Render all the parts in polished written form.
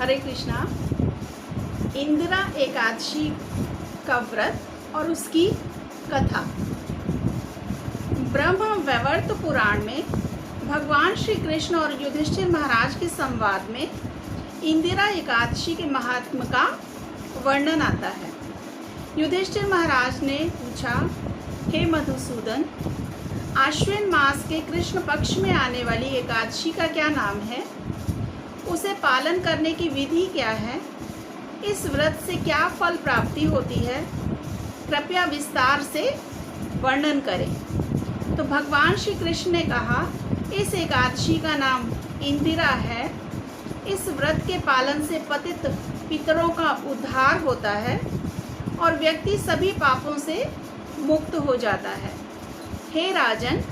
हरे कृष्णा। इंदिरा एकादशी का व्रत और उसकी कथा। ब्रह्म वैवर्त पुराण में भगवान श्री कृष्ण और युधिष्ठिर महाराज के संवाद में इंदिरा एकादशी के महात्म्य का वर्णन आता है। युधिष्ठिर महाराज ने पूछा, हे मधुसूदन, आश्विन मास के कृष्ण पक्ष में आने वाली एकादशी का क्या नाम है? उसे पालन करने की विधि क्या है? इस व्रत से क्या फल प्राप्ति होती है? कृपया विस्तार से वर्णन करें। तो भगवान श्री कृष्ण ने कहा, इस एकादशी का नाम इंदिरा है। इस व्रत के पालन से पतित पितरों का उद्धार होता है और व्यक्ति सभी पापों से मुक्त हो जाता है। हे राजन,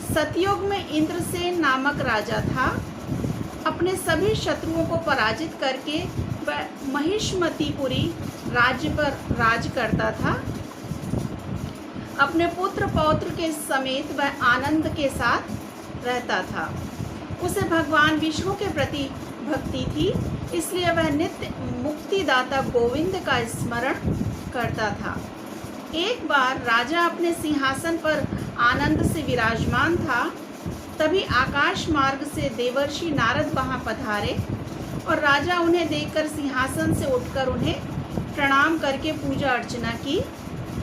सतयुग में इंद्रसेन नामक राजा था। अपने सभी शत्रुओं को पराजित करके वह महिष्मतीपुरी राज्य पर राज करता था। अपने पुत्र पौत्र के समेत वह आनंद के साथ रहता था। उसे भगवान विष्णु के प्रति भक्ति थी, इसलिए वह नित्य मुक्तिदाता गोविंद का स्मरण करता था। एक बार राजा अपने सिंहासन पर आनंद से विराजमान था। तभी आकाश मार्ग से देवर्षि नारद वहां पधारे और राजा उन्हें देखकर सिंहासन से उठकर उन्हें प्रणाम करके पूजा अर्चना की।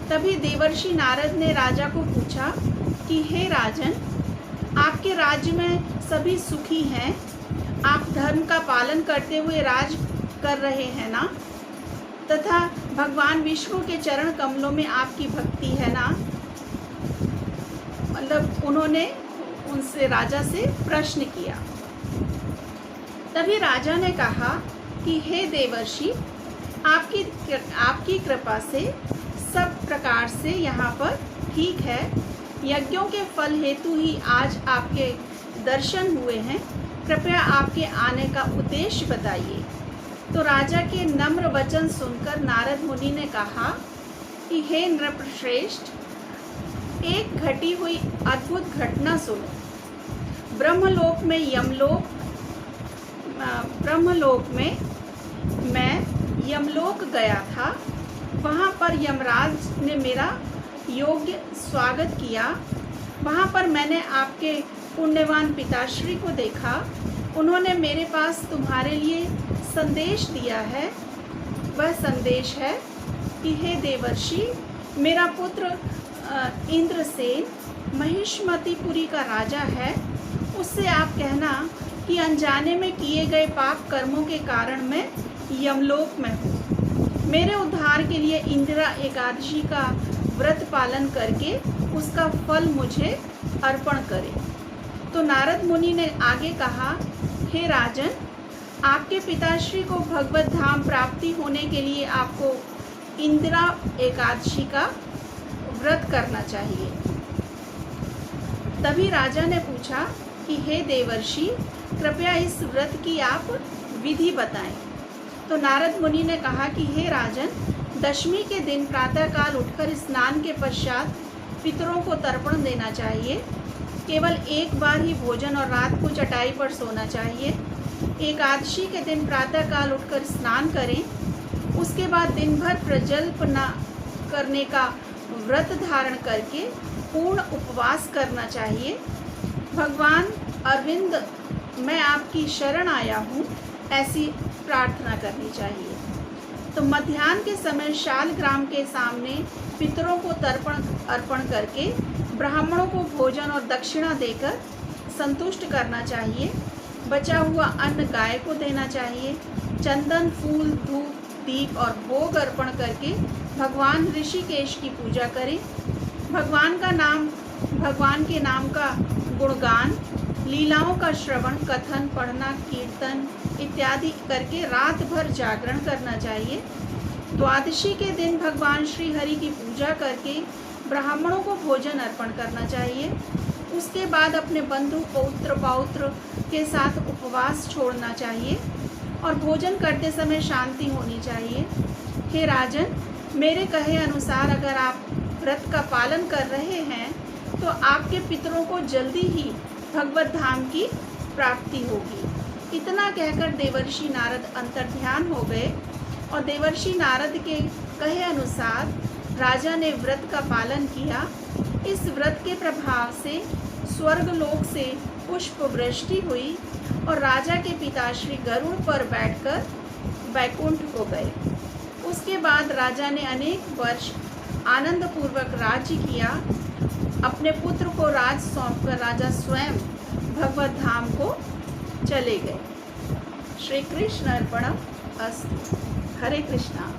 तभी देवर्षि नारद ने राजा को पूछा कि हे राजन, आपके राज्य में सभी सुखी हैं? आप धर्म का पालन करते हुए राज कर रहे हैं ना? तथा भगवान विष्णु के चरण कमलों में आपकी भक्ति है ना? मतलब उन्होंने उनसे राजा से प्रश्न किया। तभी राजा ने कहा कि हे देवर्षि, आपकी कृपा से सब प्रकार से यहाँ पर ठीक है। यज्ञों के फल हेतु ही आज आपके दर्शन हुए हैं। कृपया आपके आने का उद्देश्य बताइए। तो राजा के नम्र वचन सुनकर नारद मुनि ने कहा कि हे नृपश्रेष्ठ, एक घटी हुई अद्भुत घटना सुनो। ब्रह्मलोक में मैं यमलोक गया था। वहाँ पर यमराज ने मेरा योग्य स्वागत किया। वहाँ पर मैंने आपके पुण्यवान पिताश्री को देखा। उन्होंने मेरे पास तुम्हारे लिए संदेश दिया है। वह संदेश है कि हे देवर्षि, मेरा पुत्र इंद्रसेन महिष्मतीपुरी का राजा है। उससे आप कहना कि अनजाने में किए गए पाप कर्मों के कारण मैं यमलोक में हूँ। मेरे उद्धार के लिए इंदिरा एकादशी का व्रत पालन करके उसका फल मुझे अर्पण करें। तो नारद मुनि ने आगे कहा, हे राजन, आपके पिताश्री को भगवत धाम प्राप्ति होने के लिए आपको इंदिरा एकादशी का व्रत करना चाहिए। तभी राजा ने पूछा कि हे देवर्षि, कृपया इस व्रत की आप विधि बताएं। तो नारद मुनि ने कहा कि हे राजन, दशमी के दिन प्रातःकाल उठकर स्नान के पश्चात पितरों को तर्पण देना चाहिए। केवल एक बार ही भोजन और रात को चटाई पर सोना चाहिए। एकादशी के दिन प्रातःकाल उठकर स्नान करें। उसके बाद दिन भर प्रजल्प न करने का व्रत धारण करके पूर्ण उपवास करना चाहिए। भगवान अरविंद, मैं आपकी शरण आया हूँ, ऐसी प्रार्थना करनी चाहिए। तो मध्याह्न के समय शालग्राम के सामने पितरों को तर्पण अर्पण करके ब्राह्मणों को भोजन और दक्षिणा देकर संतुष्ट करना चाहिए। बचा हुआ अन्न गाय को देना चाहिए। चंदन, फूल, धूप, दीप और भोग अर्पण करके भगवान ऋषिकेश की पूजा करें। भगवान के नाम का गुणगान, लीलाओं का श्रवण, कथन, पढ़ना, कीर्तन इत्यादि करके रात भर जागरण करना चाहिए। द्वादशी के दिन भगवान श्री हरि की पूजा करके ब्राह्मणों को भोजन अर्पण करना चाहिए। उसके बाद अपने बंधु पौत्र पौत्र के साथ उपवास छोड़ना चाहिए और भोजन करते समय शांति होनी चाहिए। हे राजन, मेरे कहे अनुसार अगर आप व्रत का पालन कर रहे हैं तो आपके पितरों को जल्दी ही भगवत धाम की प्राप्ति होगी। इतना कहकर देवर्षि नारद अंतर्ध्यान हो गए और देवर्षि नारद के कहे अनुसार राजा ने व्रत का पालन किया। इस व्रत के प्रभाव से स्वर्गलोक से पुष्प वृष्टि हुई और राजा के पिता श्री गरुड़ पर बैठकर वैकुंठ को गए। उसके बाद राजा ने अनेक वर्ष आनंद पूर्वक राज्य किया। अपने पुत्र को राज सौंपकर राजा स्वयं भगवत धाम को चले गए। श्री कृष्ण अर्पणम अस्तु। हरे कृष्णा।